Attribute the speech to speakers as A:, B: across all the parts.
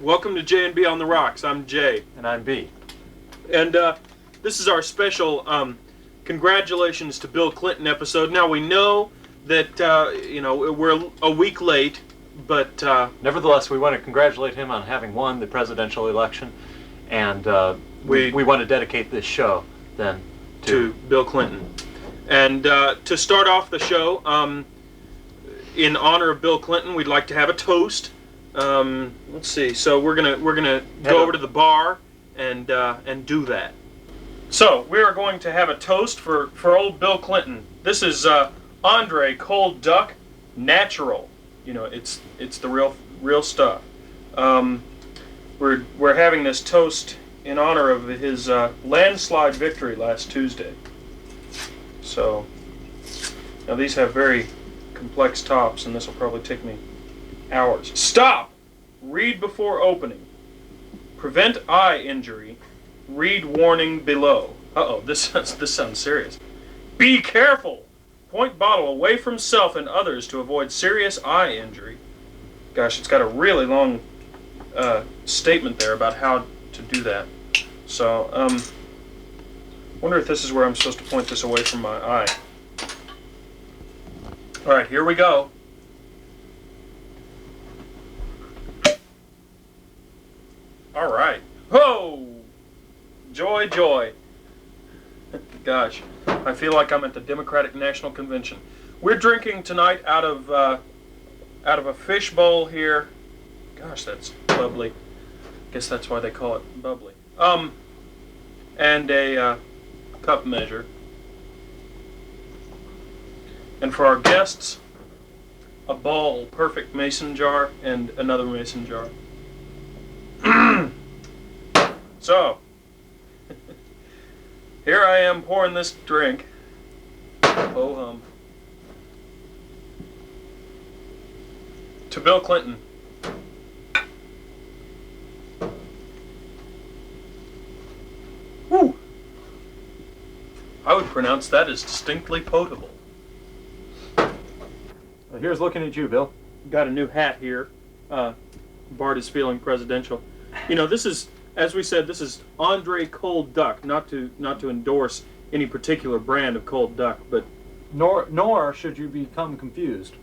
A: Welcome to J&B on the Rocks. I'm Jay.
B: And I'm B.
A: And this is our special congratulations to Bill Clinton episode. Now we know that we're a week late, but
B: nevertheless, we want to congratulate him on having won the presidential election, and we want to dedicate this show then
A: to Bill Clinton. And to start off the show, in honor of Bill Clinton, we'd like to have a toast. Let's see. So we're gonna go over to the bar and do that. So we are going to have a toast for old Bill Clinton. This is Andre Cold Duck Natural. You know, it's the real stuff. We're having this toast in honor of his landslide victory last Tuesday. So now these have very complex tops, and this will probably take me hours. Stop! Read before opening. Prevent eye injury. Read warning below. Uh-oh, this sounds serious. Be careful! Point bottle away from self and others to avoid serious eye injury. Gosh, it's got a really long statement there about how to do that. So, wonder if this is where I'm supposed to point this away from my eye. Alright, here we go. All right. Whoa! Joy, joy. Gosh, I feel like I'm at the Democratic National Convention. We're drinking tonight out of a fish bowl here. Gosh, that's bubbly. Guess that's why they call it bubbly. And a cup measure. And for our guests, a ball perfect mason jar and another mason jar. So, here I am pouring this drink. Ho hum. To Bill Clinton. Woo! I would pronounce that as distinctly potable.
B: Well, here's looking at you, Bill.
A: Got a new hat here. Bart is feeling presidential. You know, this is, as we said, this is Andre Cold Duck. Not to endorse any particular brand of cold duck, but
B: nor should you become confused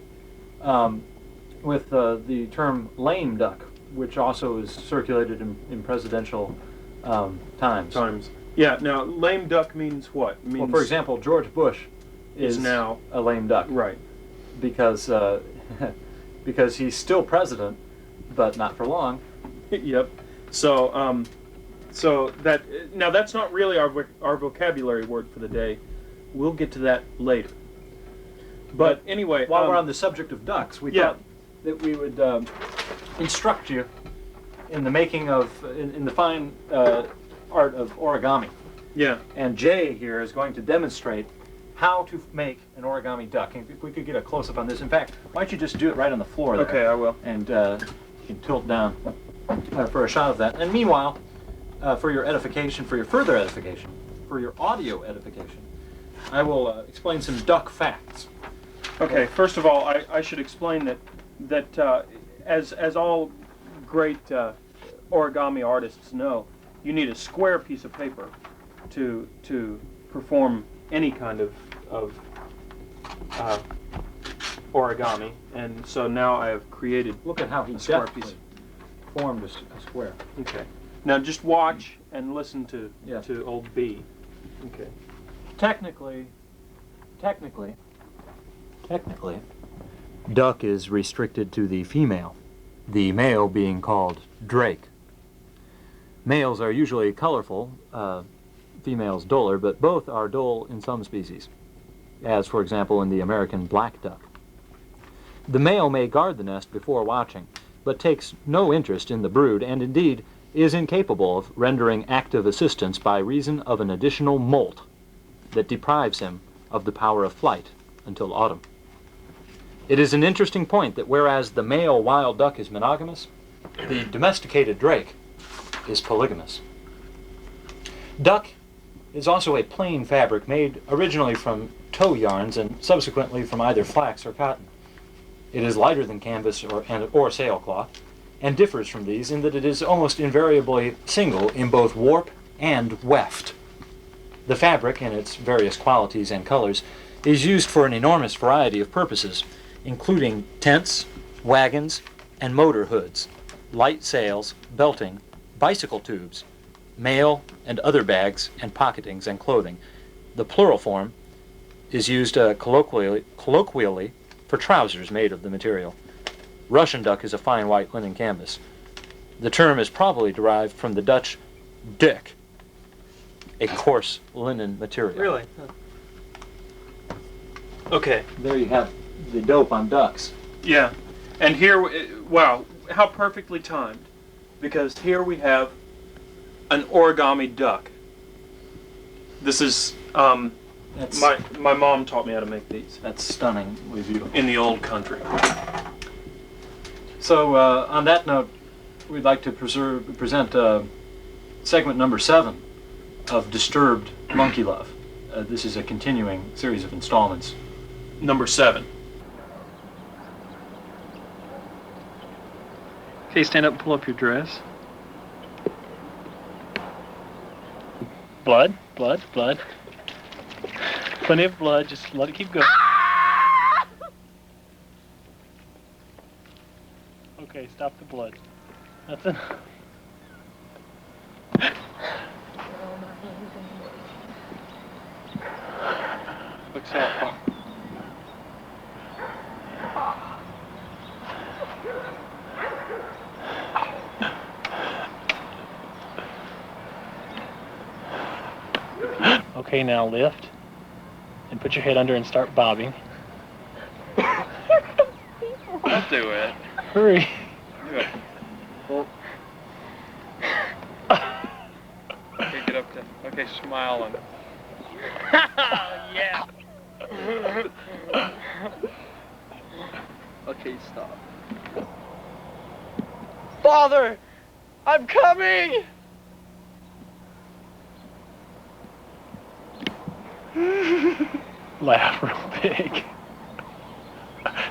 B: with the term lame duck, which also is circulated in presidential times.
A: Yeah. Now, lame duck means what? It means,
B: well, for example, George Bush is
A: now
B: a lame duck,
A: right?
B: Because because he's still president, but not for long.
A: Yep. So that now that's not really our vocabulary word for the day. We'll get to that later. But anyway,
B: while we're on the subject of ducks, we thought that we would instruct you in the making of in the fine art of origami.
A: Yeah.
B: And Jay here is going to demonstrate how to make an origami duck. And if we could get a close-up on this. In fact, why don't you just do it right on the floor there?
A: Okay, I will.
B: And you can tilt down for a shot of that. And meanwhile, for your edification, for your further edification, for your audio edification, I will explain some duck facts.
A: Okay, first of all, I should explain that as all great origami artists know, you need a square piece of paper to perform any kind of origami, and so now I have created.
B: Look at how he deftly formed a square.
A: Okay. Now just watch and listen to old B. Okay.
B: Technically, duck is restricted to the female, the male being called drake. Males are usually colorful, females duller, but both are dull in some species, as for example in the American black duck. The male may guard the nest before watching, but takes no interest in the brood, and indeed is incapable of rendering active assistance by reason of an additional molt that deprives him of the power of flight until autumn. It is an interesting point that whereas the male wild duck is monogamous, the domesticated drake is polygamous. Duck is also a plain fabric made originally from tow yarns and subsequently from either flax or cotton. It is lighter than canvas or sailcloth, and differs from these in that it is almost invariably single in both warp and weft. The fabric, in its various qualities and colors, is used for an enormous variety of purposes, including tents, wagons, and motor hoods, light sails, belting, bicycle tubes, mail and other bags and pocketings and clothing. The plural form is used colloquially for trousers made of the material. Russian duck is a fine white linen canvas. The term is probably derived from the Dutch dik, a coarse linen material.
C: Really? Okay.
B: There you have the dope on ducks.
A: Yeah. And here, wow, how perfectly timed. Because here we have an origami duck. This is,
B: That's,
A: my mom taught me how to make these
B: that's stunningly beautiful.
A: in the old country.
B: So on that note, we'd like to present segment number 7 of Disturbed Monkey Love. This is a continuing series of installments.
A: Number 7.
C: Okay, stand up and pull up your dress. Blood, blood, blood. Plenty of blood, just let it keep going. Okay, stop the blood. Nothing. Looks awful. Okay, now lift and put your head under and start bobbing.
D: Don't do it.
C: Hurry.
D: Do it. Okay, get up to. Okay, smile and.
C: Yeah.
D: Okay, stop.
C: Father, I'm coming. Laugh real big.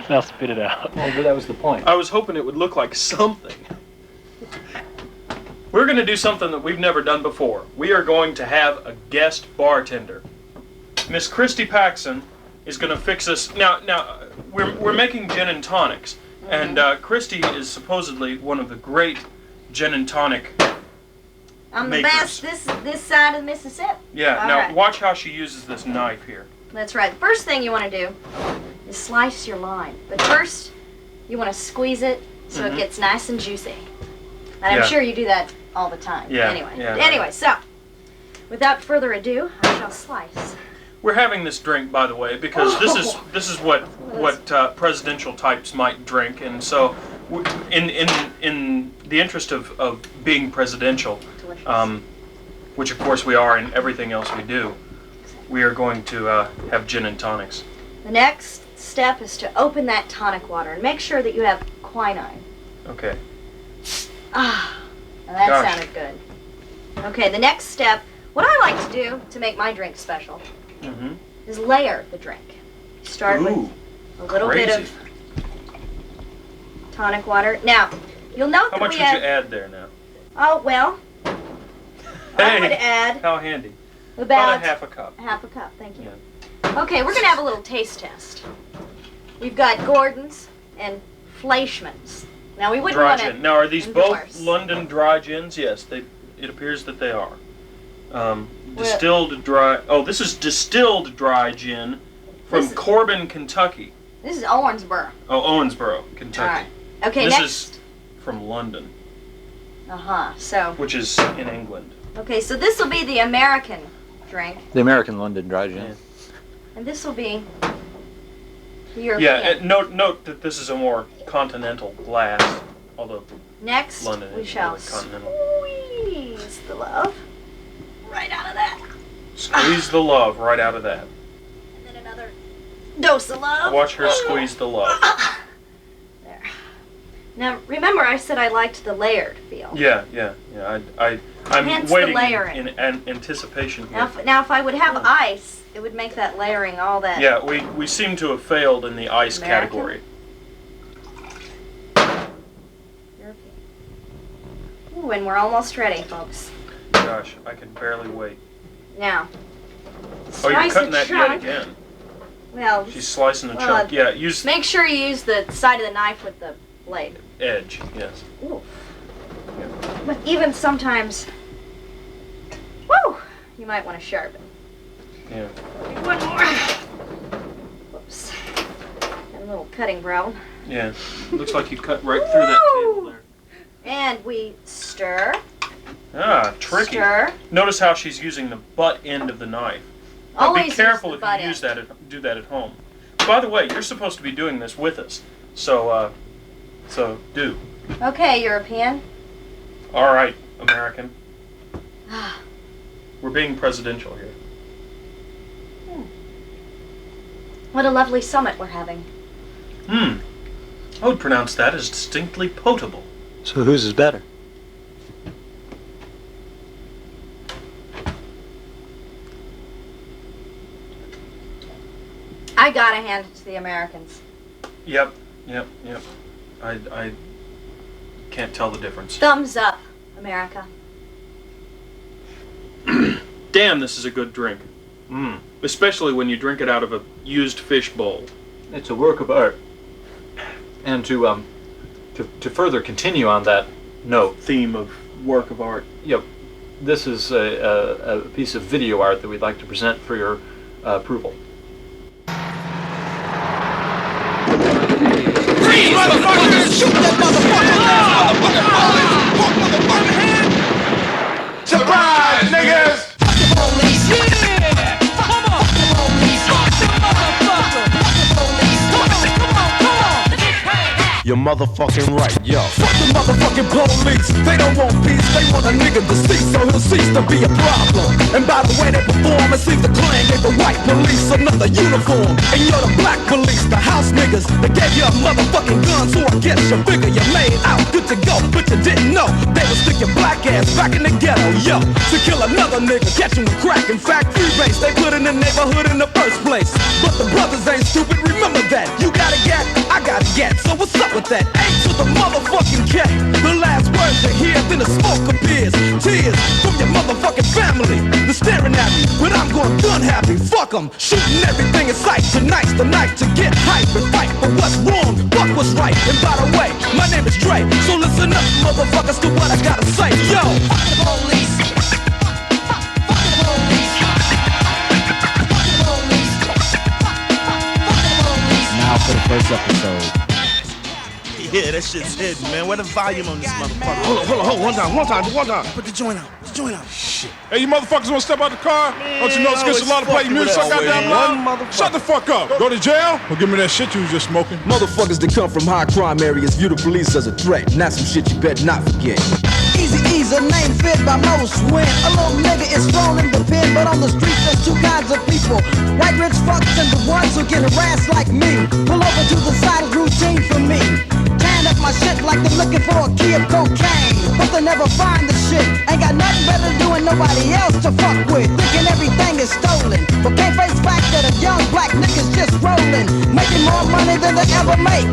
C: Now spit it out.
B: Well, that was the point.
A: I was hoping it would look like something. We're going to do something that we've never done before. We are going to have a guest bartender. Miss Christy Paxson is going to fix us. Now, we're making gin and tonics, and Christy is supposedly one of the great gin and tonic
E: I'm the
A: makers.
E: best this side of the Mississippi.
A: Yeah.
E: All
A: now
E: right.
A: watch how she uses this knife here.
E: That's right. The first thing you want to do is slice your lime. But first, you want to squeeze it so it gets nice and juicy. And
A: Yeah.
E: I'm sure you do that all the time.
A: Yeah,
E: Anyway.
A: yeah, right.
E: Anyway, so without further ado, I shall slice.
A: We're having this drink, by the way, because this is what presidential types might drink, and so in the interest of being presidential,
E: Delicious.
A: which of course we are in everything else we do, we are going to have gin and tonics.
E: The next step is to open that tonic water and make sure that you have quinine.
A: Okay.
E: Ah, now that
A: Gosh.
E: sounded good. Okay, the next step, what I like to do to make my drink special
A: Mm-hmm.
E: is layer the drink. Start with
A: Ooh,
E: a little
A: crazy.
E: bit of tonic water. Now, you'll note
A: How
E: that
A: much
E: we
A: would
E: have.
A: you add there now?
E: Oh well, I would add
A: How handy.
E: about
A: a half a cup.
E: half a cup. Thank you. Okay, we're gonna have a little taste test. We've got Gordon's and Fleischmann's. Now we wouldn't
A: Dry
E: want
A: gin.
E: to.
A: Now, are these both
E: endorse.
A: London dry gins? Yes, it appears that they are. Distilled dry. Oh, this is distilled dry gin from
E: This is-
A: Corbin, Kentucky.
E: This is Owensboro.
A: Oh, Owensboro,
E: All
A: Kentucky.
E: right. Okay,
A: This
E: next.
A: is from London,
E: So
A: which is in England.
E: okay, so this will be the American drink.
B: The American London Dry Gin.
E: And this will be the European.
A: Yeah, and note that this is a more continental glass, although
E: Next,
A: London
E: we
A: is
E: shall
A: really continental.
E: squeeze the love right out of that.
A: Squeeze the love right out of that.
E: And then another dose of love.
A: Watch her squeeze the love.
E: There. Now, remember I said I liked the layered feel.
A: Yeah. I'm
E: Hence the
A: waiting
E: layering.
A: in anticipation here.
E: Now, if I would have ice, it would make that layering all that.
A: Yeah, we seem to have failed in the ice
E: American?
A: category.
E: European. Ooh, and we're almost ready, folks.
A: Gosh, I can barely wait.
E: Now,
A: Oh, you're
E: slice
A: cutting
E: a
A: that yet
E: chunk.
A: again.
E: Well,
A: She's slicing a
E: Well,
A: chunk. Yeah, use
E: make sure you use the side of the knife with the blade.
A: edge. Yes.
E: Ooh. But even sometimes, woo, you might want to sharpen.
A: Yeah.
E: One more. Whoops. Got a little cutting brown.
A: Yeah. Looks like you cut right through that table there.
E: And we stir.
A: Ah, tricky.
E: Stir.
A: Notice how she's using the butt end of the knife. Now,
E: Always
A: be careful
E: use
A: if
E: the butt
A: you use
E: end.
A: do that at home. By the way, you're supposed to be doing this with us, so do.
E: Okay, European.
A: All right, American. We're being presidential here.
E: What a lovely summit we're having.
A: I would pronounce that as distinctly potable.
B: So whose is better?
E: I gotta hand it to the Americans.
A: Yep. I can't tell the difference.
E: Thumbs up, America.
A: Damn, this is a good drink. Especially when you drink it out of a used fish bowl.
B: It's a work of art. And to further continue on that note,
A: Theme of work of art.
B: this is a piece of video art that we'd like to present for your approval.
F: Freeze, motherfuckers! Shoot that motherfucker! Motherfucking hand! Surprise, niggas! Fuck the police! Yeah! Come on! Fuck the police! Fuck the motherfucker! Fuck the police! Come on! You're motherfucking right, yo. Fuck the motherfucking police. They don't want peace, they want a nigga deceased, so he'll cease to be a problem. And by the way they perform, it seems the Klan gave the white police another uniform. And you're the black police, the house niggas. They gave you a motherfucking gun, so I guess you figure you made out good to go. But you didn't know they would stick your black ass back in the ghetto, yo. To kill another nigga, catch him with crack and factory base. They put in the neighborhood in the first place. But the brothers ain't stupid, remember that. You got a gat, I got a gat, so what's up with that? H to the motherfucking K. The last words you hear, then the smoke appears. Tears from your motherfucking family. They're staring at me, but I'm going gun happy. Fuck them, shooting everything in sight. Tonight's the night to get hype and fight for what's wrong, fuck what's right. And by the way, my name is Dre, so listen up, motherfuckers, to what I gotta say. Yo, fuck the police. Fuck the police. Fuck the police. Fuck the police.
G: Now for the first episode.
H: Yeah, that shit's hidden, man. Where the volume on this motherfucker?
F: Hold on, one time.
H: Put the joint out.
F: Shit. Hey, you motherfuckers wanna step out the car? Don't you know it's against the law to play music so goddamn loud? Shut the fuck up. Go to jail or give me that shit you was just smoking.
G: Motherfuckers that come from high crime areas view the police as a threat. Not some shit you better not forget.
I: Eazy-E's a name fit by most when a little nigga is thrown in the pen. But on the streets there's two kinds of people: white rich fucks and the ones who get harassed like me. Pull over to the side is routine for me. Tan up my shit like they're looking for a key of cocaine, but they never find the shit. Ain't got nothing better to do and nobody else to fuck with. Thinking everything is stolen, but can't face fact that a young black nigga's just rolling, making more money than they ever make,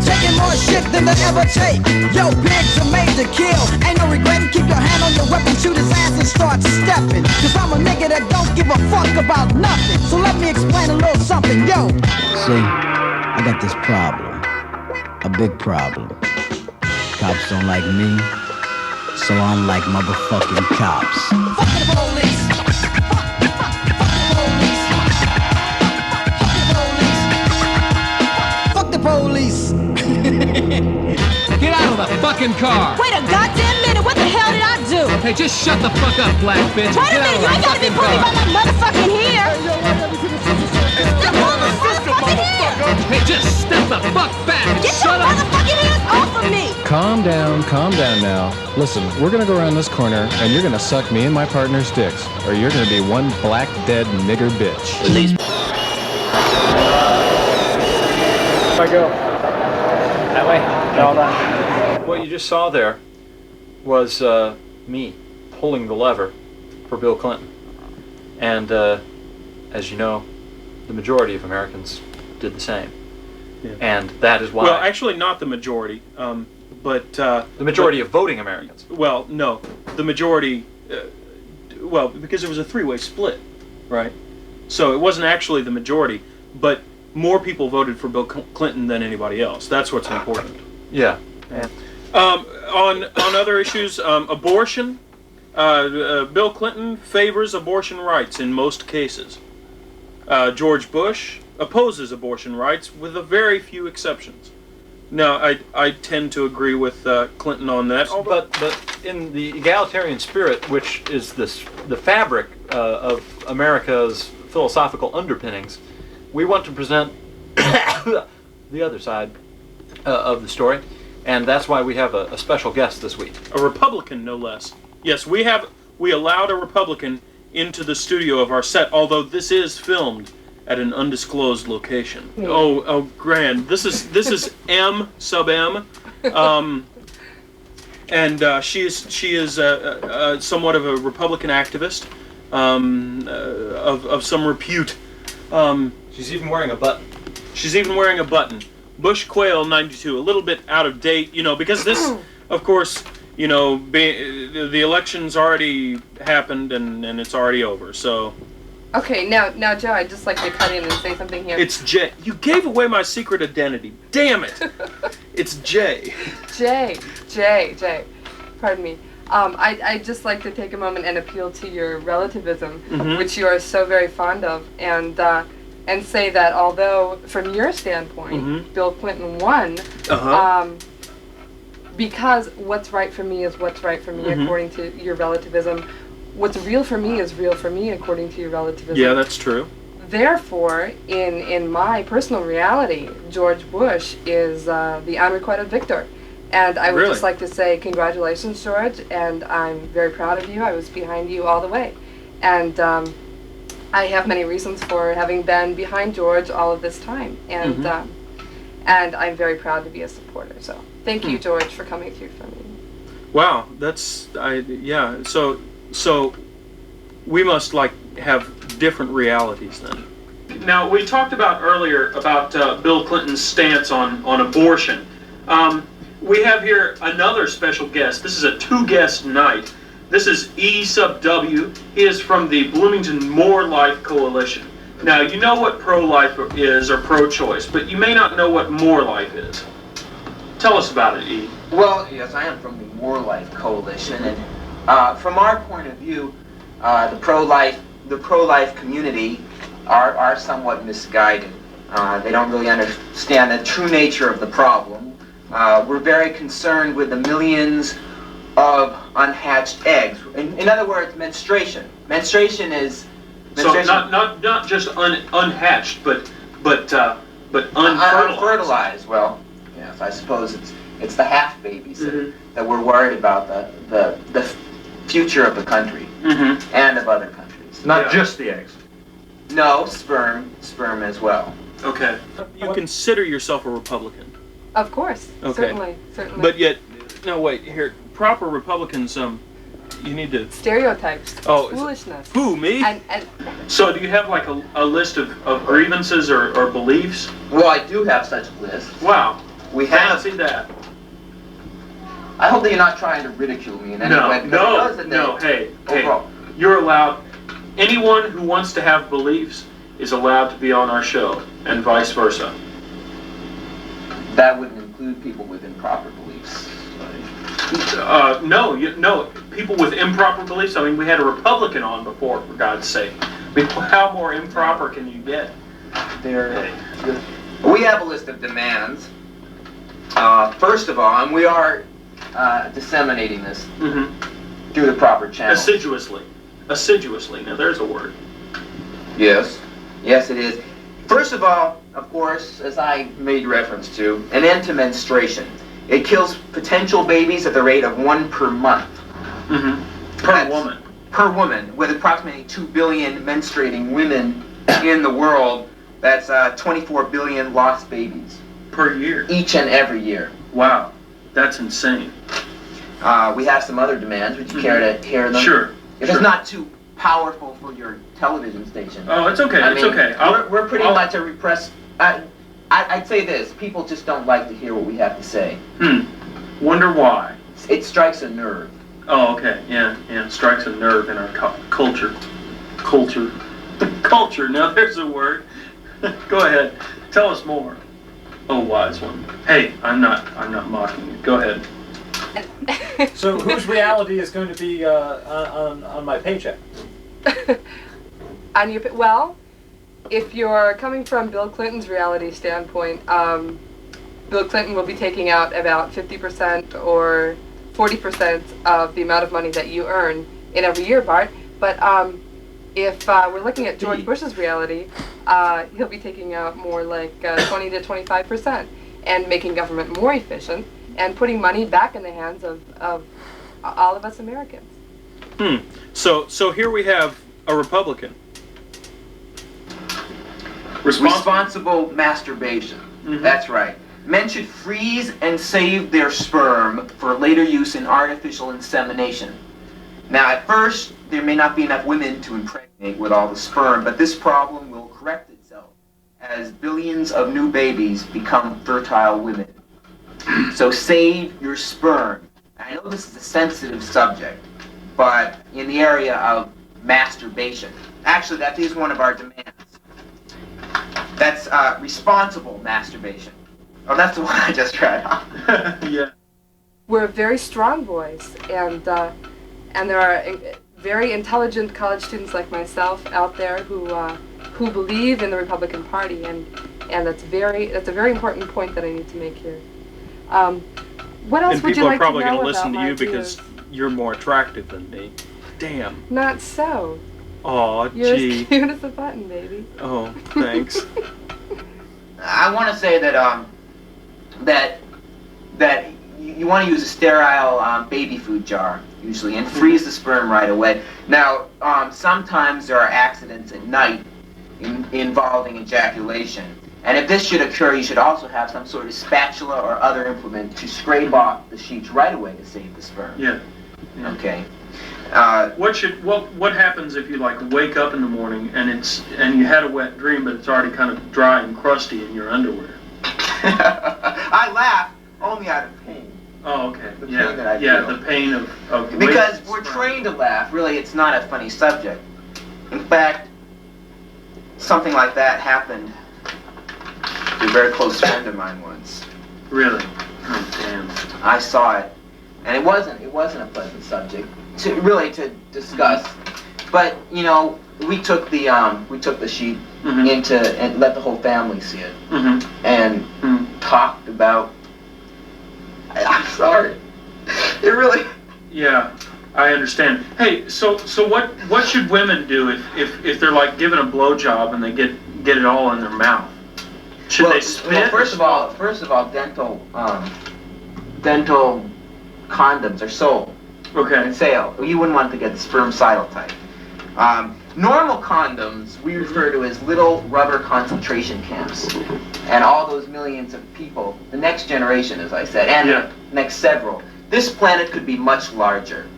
I: taking more shit than they ever take. Yo, pigs are made to kill. Ain't no regretting, keep your hand on your weapon, shoot his ass and start stepping. Cause I'm a nigga that don't give a fuck about nothing. So let me explain a little something, yo.
G: See, I got this problem. A big problem. Cops don't like me, so I'm like motherfucking cops.
I: Fuck the police. Fuck the police. Fuck the police.
J: Get out of the fucking car!
E: Wait a goddamn minute, what the hell did I do?
J: too.
F: Hey, just shut the fuck up, black bitch.
J: Wait a minute, you ain't gotta be pulling by my motherfucking hair. Step on the motherfucking hair.
F: Hey, just step the fuck back and
J: Get your
F: shut up.
J: motherfucking hands off of me.
K: Calm down now. Listen, we're gonna go around this corner, and you're gonna suck me and my partner's dicks, or you're gonna be one black dead nigger bitch.
B: Release.
C: I go. That way. All done.
B: What you just saw there was me pulling the lever for Bill Clinton. And as you know, the majority of Americans did the same.
A: Yeah.
B: And that is why...
A: Well, actually not the majority, but...
B: the majority of voting Americans.
A: Well, no. The majority... well, because it was a three-way split, right? So it wasn't actually the majority, but more people voted for Bill Clinton than anybody else. That's what's important.
B: Yeah.
A: On other issues, abortion, Bill Clinton favors abortion rights in most cases. George Bush opposes abortion rights with a very few exceptions. Now, I tend to agree with Clinton on that.
B: But in the egalitarian spirit, which is the fabric of America's philosophical underpinnings, we want to present the other side of the story, and that's why we have a special guest this week.
A: A Republican, no less. Yes, we allowed a Republican into the studio of our set, although this is filmed at an undisclosed location.
L: Yeah.
A: Oh, grand. This is M sub M, and she is somewhat of a Republican activist, of some repute.
B: She's even wearing a button.
A: She's even wearing a button. Bush Quail 92, a little bit out of date, because this, of course, the election's already happened and it's already over, so...
L: Okay, now, Joe, I'd just like to cut in and say something here.
A: It's Jay. You gave away my secret identity. Damn it! It's Jay.
L: Jay. Pardon me. I'd just like to take a moment and appeal to your relativism, which you are so very fond of, and say that although, from your standpoint, Bill Clinton won, because what's right for me is what's right for me, according to your relativism. What's real for me is real for me, according to your relativism.
A: Yeah, that's true.
L: Therefore, in my personal reality, George Bush is the unrequited victor. And I would just like to say congratulations, George, and I'm very proud of you. I was behind you all the way. And I have many reasons for having been behind George all of this time. And and I'm very proud to be a supporter. So thank you, George, for coming through for me.
A: Wow, yeah. So we must have different realities then. Now, we talked about earlier about Bill Clinton's stance on abortion. We have here another special guest. This is a two-guest night. This is E sub W. He is from the Bloomington More Life Coalition. Now, you know what pro-life is, or pro-choice, but you may not know what more life is. Tell us about it, E.
M: Well, yes, I am from the More Life Coalition, and from our point of view, the pro-life community are somewhat misguided. They don't really understand the true nature of the problem. We're very concerned with the millions of unhatched eggs. In other words, menstruation. Menstruation is
A: so not just unhatched, but unfertilized.
M: Unfertilized. Well, yes, I suppose it's the half babies that we're worried about, the future of the country and of other countries.
B: Not just the eggs.
M: No, sperm as well.
A: Okay. You consider yourself a Republican?
L: Of course.
A: Okay.
L: Certainly.
A: But yet, no, wait. Here, proper Republicans, you need to...
L: Stereotypes.
A: Oh,
L: foolishness.
A: Who, me?
L: And
A: so do you have like a list of grievances or beliefs?
M: Well, I do have such a list.
A: Wow.
M: We have.
A: Fancy that.
M: I hope that you're not trying to ridicule me in any way.
A: No. Hey. You're allowed. Anyone who wants to have beliefs is allowed to be on our show, and vice versa.
M: That wouldn't include people with improper beliefs.
A: No. People with improper beliefs. I mean, we had a Republican on before, for God's sake. I mean, how more improper can you get?
M: We have a list of demands. First of all, and we are disseminating this. through the proper channels.
A: Assiduously. Now there's a word.
M: Yes. Yes, it is. First of all, of course, as I made reference to, an end to menstruation. It kills potential babies at the rate of 1 per month.
A: Per woman.
M: Per woman, with approximately 2 billion menstruating women in the world. That's 24 billion lost babies.
A: Per year?
M: Each and every year.
A: Wow. That's insane.
M: We have some other demands. Would you care to hear them?
A: Sure.
M: If it's not too powerful for your television station.
A: Oh, it's okay. It's okay.
M: We're pretty much a repressed... I'd say this. People just don't like to hear what we have to say.
A: Wonder why.
M: It strikes a nerve.
A: Oh, okay. Yeah. Strikes a nerve in our culture. Culture. Now there's a word. Go ahead. Tell us more. Oh, wise one. Hey, I'm not mocking you. Go ahead.
B: So whose reality is going to be on my paycheck?
L: Well, if you're coming from Bill Clinton's reality standpoint, Bill Clinton will be taking out about 50% or 40% of the amount of money that you earn in every year, Bart. But if we're looking at George Bush's reality, he'll be taking out more like 20 to 25% and making government more efficient and putting money back in the hands of all of us Americans.
A: So here we have a Republican.
M: Responsible masturbation. That's right. Men should freeze and save their sperm for later use in artificial insemination. Now, at first, there may not be enough women to impregnate with all the sperm, but this problem will correct itself as billions of new babies become fertile women. So save your sperm. I know this is a sensitive subject, but in the area of masturbation, actually that is one of our demands. That's responsible masturbation. Oh, that's the one I just read.
A: Yeah.
L: We're a very strong voice, and there are very intelligent college students like myself out there who believe in the Republican Party, and that's a very important point that I need to make here. What else would you like to know about my views? And people are probably going to listen to you because
A: you're more attractive than me. Damn.
L: Not so.
A: Aw,
L: You're
A: gee.
L: as cute as a button, baby.
A: Oh, thanks.
M: I want to say that you want to use a sterile baby food jar usually and freeze the sperm right away. Now, sometimes there are accidents at night involving ejaculation, and if this should occur, you should also have some sort of spatula or other implement to scrape off the sheets right away to save the sperm.
A: Yeah.
M: Okay.
A: What happens if you wake up in the morning and you had a wet dream, but it's already kind of dry and crusty in your underwear?
M: I laugh only out of pain.
A: Oh, okay.
M: The pain that I feel.
A: The pain of
M: because we're trained to laugh. Really, it's not a funny subject. In fact, something like that happened to a very close friend of mine once.
A: Really? Oh, damn.
M: I saw it, and it wasn't a pleasant subject to discuss. But we took the sheet into and let the whole family see it, and talked about. I'm sorry. It really.
A: Yeah, I understand. Hey, so what should women do if they're given a blowjob and they get it all in their mouth? Should they spit?
M: Well, first of all, dental condoms are sold.
A: Okay.
M: Sale. You wouldn't want to get the spermicidal type. Normal condoms we refer to as little rubber concentration camps, and all those millions of people, the next generation, as I said, and the next several. This planet could be much larger.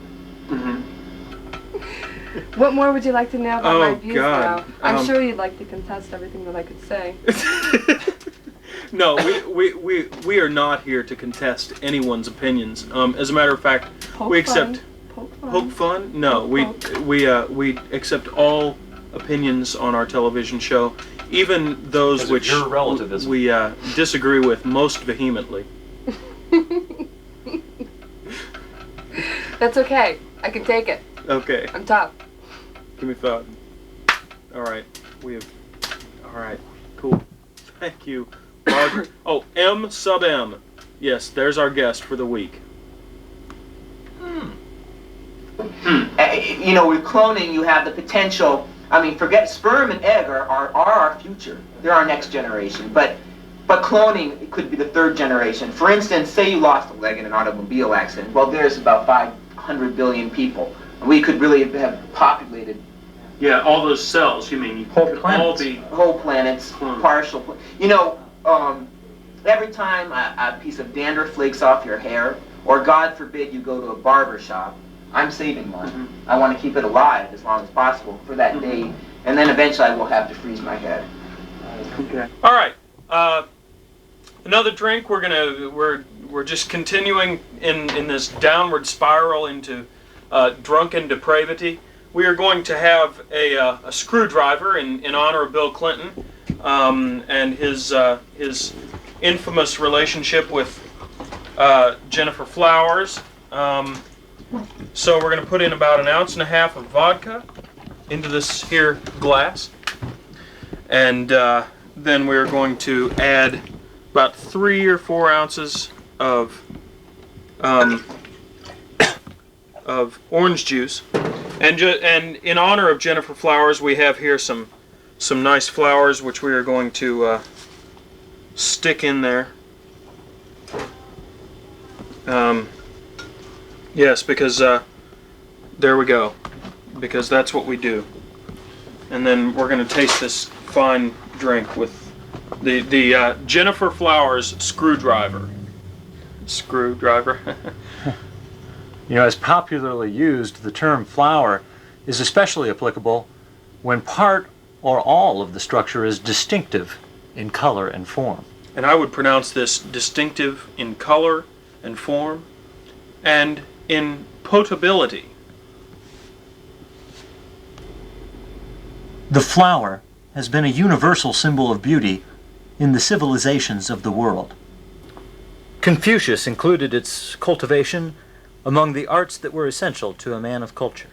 L: What more would you like to know about my views
A: God.
L: now? I'm sure you'd like to contest everything that I could say.
A: No, we are not here to contest anyone's opinions. As a matter of fact, we accept poke fun. No, we accept all opinions on our television show, even those which we disagree with most vehemently.
L: That's okay. I can take it.
A: Okay.
L: I'm tough.
A: Give me 5. All right. All right. Cool. Thank you, Margaret. Oh, M sub M. Yes, there's our guest for the week.
M: actually. You know, with cloning, you have the potential. I mean, forget sperm and egg are our future. They're our next generation. But cloning, it could be the third generation. For instance, say you lost a leg in an automobile accident. Well, there's about 500 billion people. We could really have populated.
A: Yeah, all those cells. You mean
B: whole planets?
M: Whole planets, partial. You know, every time a piece of dander flakes off your hair, or God forbid you go to a barber shop, I'm saving one. I want to keep it alive as long as possible for that day, and then eventually I will have to freeze my head.
A: Okay. All right. Another drink. We're just continuing in this downward spiral into drunken depravity. We are going to have a screwdriver in honor of Bill Clinton and his infamous relationship with Jennifer Flowers. So we're going to put in about 1.5 ounces of vodka into this here glass, and then we're going to add about 3 or 4 ounces of orange juice. And in honor of Jennifer Flowers, we have here some nice flowers which we are going to stick in there. Yes, because there we go. Because that's what we do. And then we're going to taste this fine drink with the Jennifer Flowers screwdriver. Screwdriver.
B: You know, as popularly used, the term flower is especially applicable when part or all of the structure is distinctive in color and form.
A: And I would pronounce this distinctive in color and form and in potability.
B: The flower has been a universal symbol of beauty in the civilizations of the world. Confucius included its cultivation among the arts that were essential to a man of culture.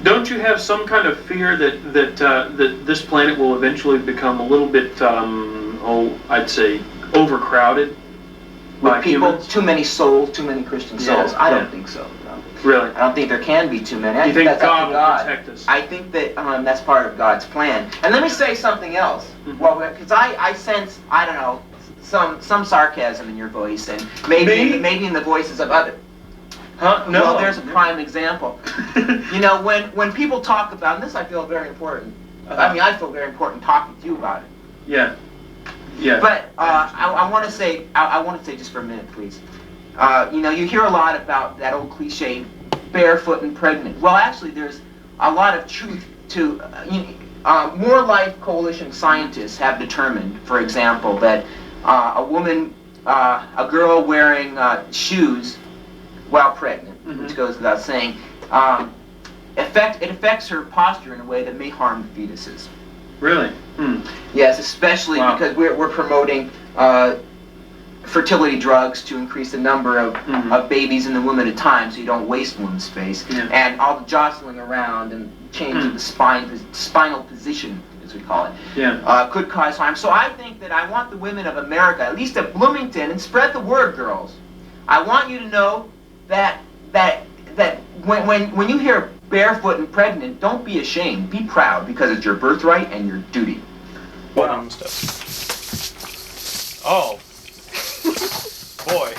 A: Don't you have some kind of fear that this planet will eventually become a little bit, I'd say, overcrowded by
M: With people,
A: humans?
M: too many souls, too many Christian souls.
A: Yeah,
M: I
A: yeah.
M: don't think so. No.
A: Really?
M: I don't think there can be too many. I
A: You think
M: that's up
A: God
M: to
A: will
M: God.
A: protect us?
M: I think that that's part of God's plan. And let me say something else. Well, because I sense, I don't know, some sarcasm in your voice, and maybe in the voices of others.
A: Huh? No.
M: Well, there's a prime example. You know, when people talk about this, I feel very important. I mean, I feel very important talking to you about it.
A: Yeah. Yeah.
M: But I want to say, just for a minute, please. You know, you hear a lot about that old cliche, barefoot and pregnant. Well, actually, there's a lot of truth to. More Life Coalition scientists have determined, for example, that a girl wearing shoes while pregnant, which goes without saying, it affects her posture in a way that may harm the fetuses.
A: Really?
M: Yes, especially because we're promoting fertility drugs to increase the number of babies in the womb at a time, so you don't waste womb space, and all the jostling around and change of the spinal position, as we call it, could cause harm. So I think that I want the women of America, at least at Bloomington, and spread the word, girls. I want you to know that when you hear barefoot and pregnant, don't be ashamed. Be proud, because it's your birthright and your duty.
A: Wow. Oh. Boy.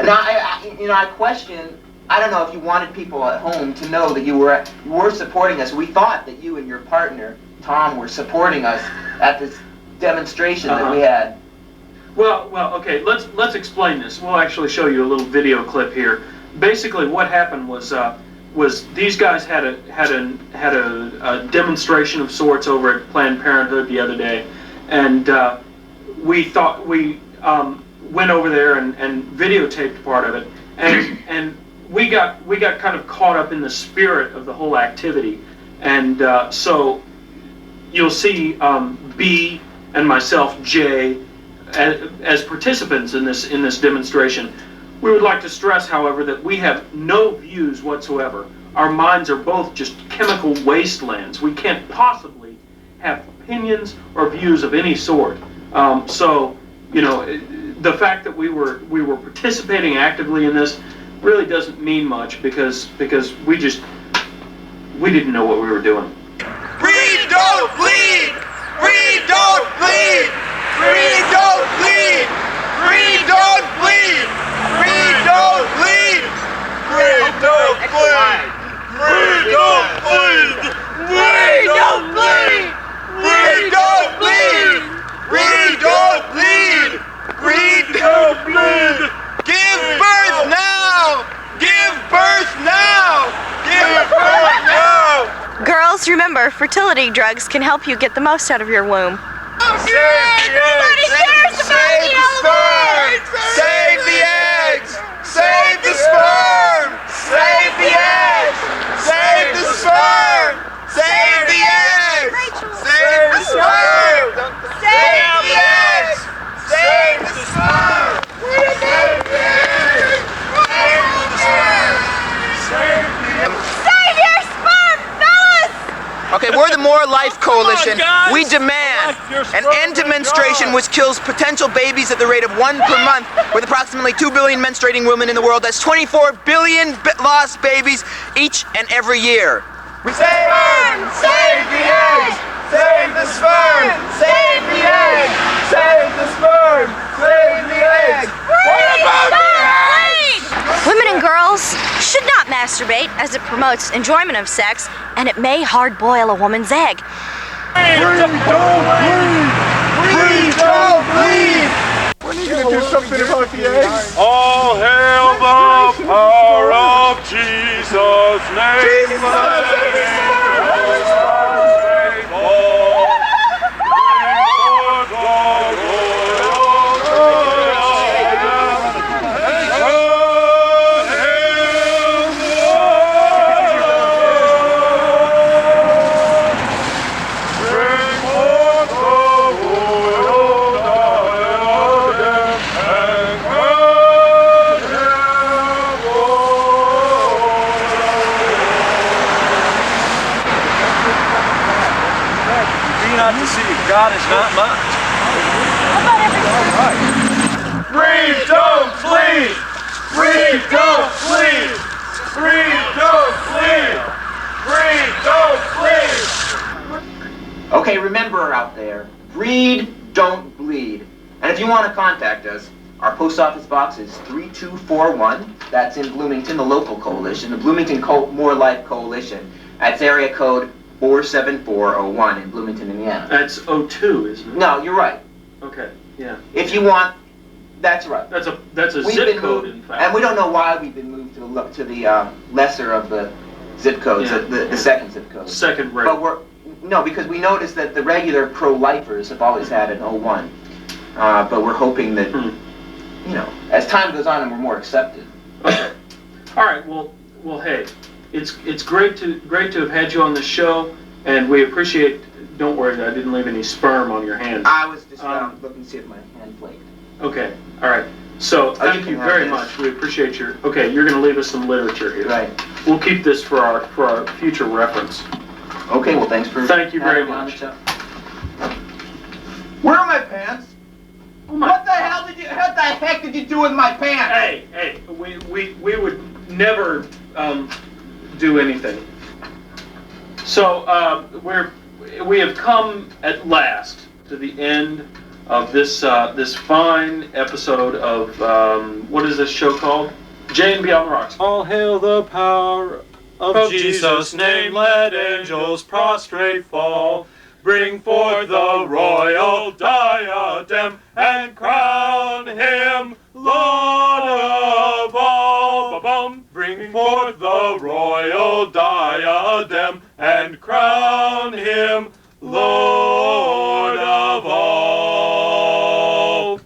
M: Now, I question. I don't know if you wanted people at home to know that you were supporting us. We thought that you and your partner Tom were supporting us at this demonstration that we had.
A: Well, okay. Let's explain this. We'll actually show you a little video clip here. Basically, what happened was these guys had a demonstration of sorts over at Planned Parenthood the other day, and we thought we went over there and videotaped part of it, and we got kind of caught up in the spirit of the whole activity, and so you'll see B and myself, Jay, as participants in this demonstration. We would like to stress, however, that we have no views whatsoever. Our minds are both just chemical wastelands. We can't possibly have opinions or views of any sort. So, you know, the fact that we were participating actively in this, really doesn't mean much because we didn't know what we were doing.
F: Read, don't bleed! Read, don't bleed! Read, don't bleed! Read, don't bleed! Read, don't bleed! Read, don't bleed! Read, don't bleed! Read, don't bleed! Read, don't bleed! Read, don't bleed! Read, don't bleed! Give birth now! Give birth now! Give birth now!
J: Girls, remember, fertility drugs can help you get the most out of your womb.
F: Everybody share sperm! Save the eggs! Save the sperm! Save the eggs! Save the sperm! Save the eggs! Save the sperm! Save the eggs! Save the sperm! Save the eggs! Save the sperm! Save the eggs!
J: Save your sperm, fellas!
M: Okay, we're the More Life Coalition. We demand an end to menstruation, which kills potential babies at the rate of 1 per month, with approximately 2 billion menstruating women in the world. That's 24 billion lost babies each and every year.
F: Save sperm! Save the eggs! Save the sperm! Save the eggs! Save the sperm! Save the eggs! What about the eggs?
J: Women and girls should not masturbate, as it promotes enjoyment of sex, and it may hard-boil a woman's egg.
F: Breathe, don't bleed! Breathe, don't bleed!
N: When are you gonna do something about the eggs?
F: All hail the power of Jesus' name!
B: God is not much.
F: Breathe, don't bleed! Breathe, don't bleed! Breathe, don't bleed! Breathe, don't bleed!
M: Okay, remember out there, breed, don't bleed. And if you want to contact us, our post office box is 3241. That's in Bloomington, the local coalition, the Bloomington More Life Coalition. That's area code 47401 in Bloomington, Indiana.
A: That's 02, isn't it?
M: No, you're right.
A: Okay, yeah.
M: If you want, that's right.
A: That's a
M: We've
A: zip
M: been
A: code,
M: moved,
A: in fact.
M: and we don't know why we've been moved to the lesser of the zip codes,
A: Yeah.
M: the second zip code.
A: Second rate.
M: But because we noticed that the regular pro-lifers have always had an 01. But we're hoping that, you know, as time goes on and we're more accepted.
A: Okay. All right. Well, hey, it's great to have had you on the show, and we appreciate. Don't worry, I didn't leave any sperm on your hand.
M: I was just looking to see if my hand flaked.
A: Okay. All right. So thank you very much. We appreciate your. Okay, you're going to leave us some literature here.
M: Right.
A: We'll keep this for our future reference.
M: Okay. Well, thanks for.
A: Thank you very
M: having me on the
A: much.
M: show.
F: Where are my pants?
A: Oh my.
F: What the heck did you do with my pants?
A: Hey, we would never do anything. So we have come at last to the end of this this fine episode of what is this show called? J&B on the Rocks.
B: All hail the power of Jesus' name, let angels prostrate fall. Bring forth the royal diadem and crown him Lord of all. Ba-bum. Bring forth the royal diadem and crown him Lord of all.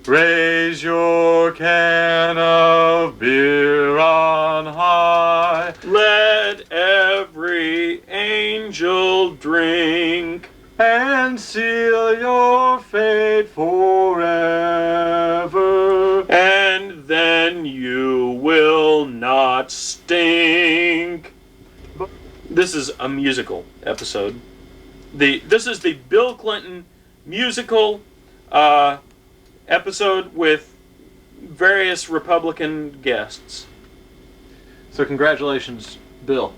B: Raise your can of beer on high. Let every angel drink and seal your fate forever. And then you will not stink. This is a musical episode. This is the Bill Clinton musical
A: episode with various Republican guests.
B: So congratulations, Bill.